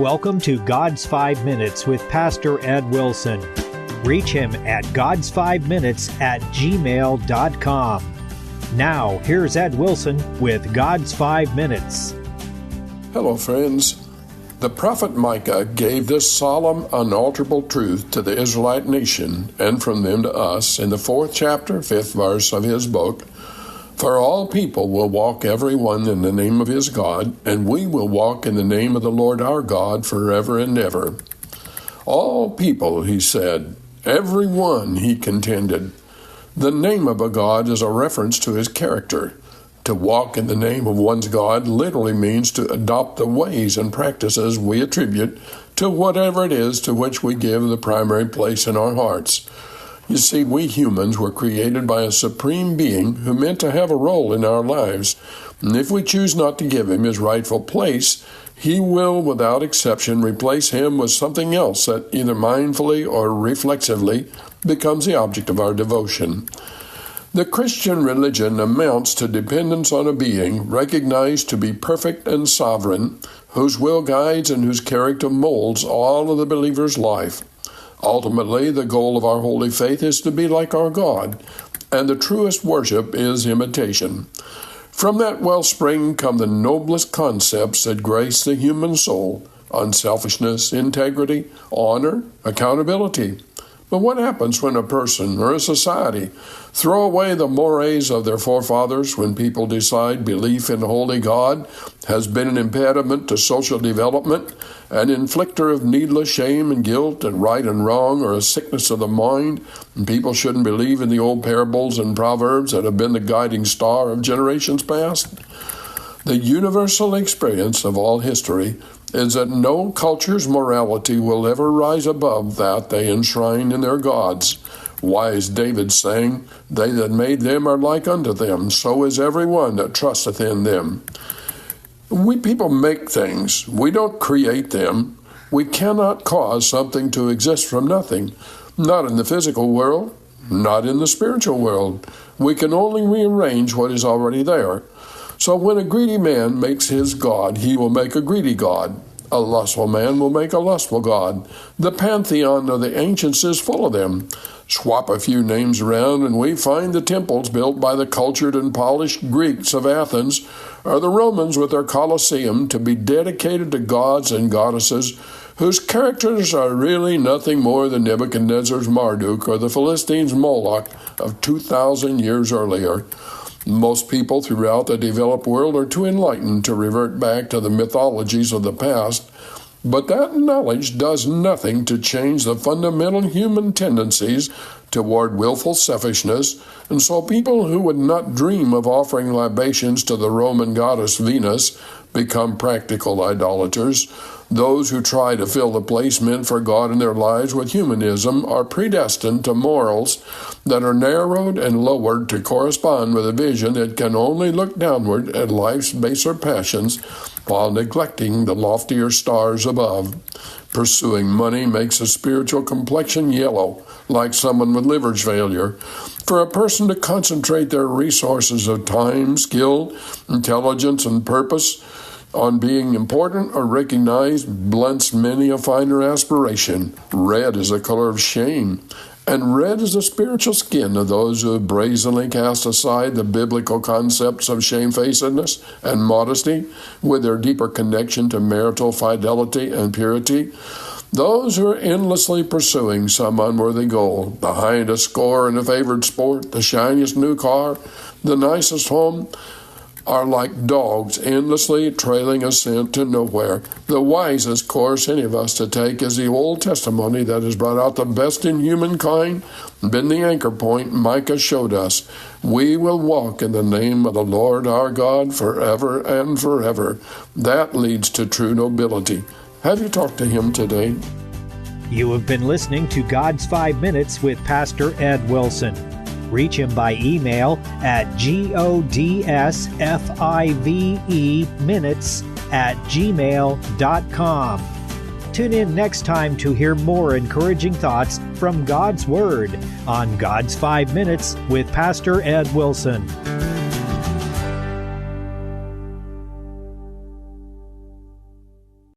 welcome to God's 5 Minutes with Pastor Ed Wilson. Reach him at GodsFiveMinutes@gmail.com. Now, here's Ed Wilson with God's 5 Minutes. Hello, friends. The prophet Micah gave this solemn, unalterable truth to the Israelite nation and from them to us in the 4th chapter, 5th verse of his book. For all people will walk every one in the name of his God, and we will walk in the name of the Lord our God forever and ever. All people, he said, every one, he contended. The name of a God is a reference to his character. To walk in the name of one's God literally means to adopt the ways and practices we attribute to whatever it is to which we give the primary place in our hearts. You see, we humans were created by a supreme being who meant to have a role in our lives. And if we choose not to give him his rightful place, he will, without exception, replace him with something else that either mindfully or reflexively becomes the object of our devotion. The Christian religion amounts to dependence on a being recognized to be perfect and sovereign, whose will guides and whose character molds all of the believer's life. Ultimately, the goal of our holy faith is to be like our God, and the truest worship is imitation. From that wellspring come the noblest concepts that grace the human soul: unselfishness, integrity, honor, accountability. But what happens when a person or a society throw away the mores of their forefathers, when people decide belief in a holy God has been an impediment to social development, an inflictor of needless shame and guilt and right and wrong, or a sickness of the mind, and people shouldn't believe in the old parables and proverbs that have been the guiding star of generations past? The universal experience of all history is that no culture's morality will ever rise above that they enshrine in their gods. Wise David saying, "They that made them are like unto them, so is every one that trusteth in them." We people make things. We don't create them. We cannot cause something to exist from nothing. Not in the physical world, not in the spiritual world. We can only rearrange what is already there. So when a greedy man makes his God, he will make a greedy God. A lustful man will make a lustful God. The pantheon of the ancients is full of them. Swap a few names around and we find the temples built by the cultured and polished Greeks of Athens, or the Romans with their Colosseum, to be dedicated to gods and goddesses whose characters are really nothing more than Nebuchadnezzar's Marduk or the Philistines' Moloch of 2,000 years earlier. Most people throughout the developed world are too enlightened to revert back to the mythologies of the past, but that knowledge does nothing to change the fundamental human tendencies toward willful selfishness, and so people who would not dream of offering libations to the Roman goddess Venus become practical idolaters. Those who try to fill the place meant for God in their lives with humanism are predestined to morals that are narrowed and lowered to correspond with a vision that can only look downward at life's baser passions while neglecting the loftier stars above. Pursuing money makes a spiritual complexion yellow, like someone with liver failure. For a person to concentrate their resources of time, skill, intelligence, and purpose on being important or recognized blunts many a finer aspiration. Red is the color of shame, and red is the spiritual skin of those who have brazenly cast aside the biblical concepts of shamefacedness and modesty with their deeper connection to marital fidelity and purity. Those who are endlessly pursuing some unworthy goal, behind a score in a favored sport, the shiniest new car, the nicest home, are like dogs endlessly trailing a scent to nowhere. The wisest course any of us to take is the old testimony that has brought out the best in humankind, been the anchor point Micah showed us. We will walk in the name of the Lord our God forever and forever. That leads to true nobility. Have you talked to him today? You have been listening to God's 5 Minutes with Pastor Ed Wilson. Reach him by email at GodsFiveMinutes@gmail.com. Tune in next time to hear more encouraging thoughts from God's Word on God's 5 Minutes with Pastor Ed Wilson.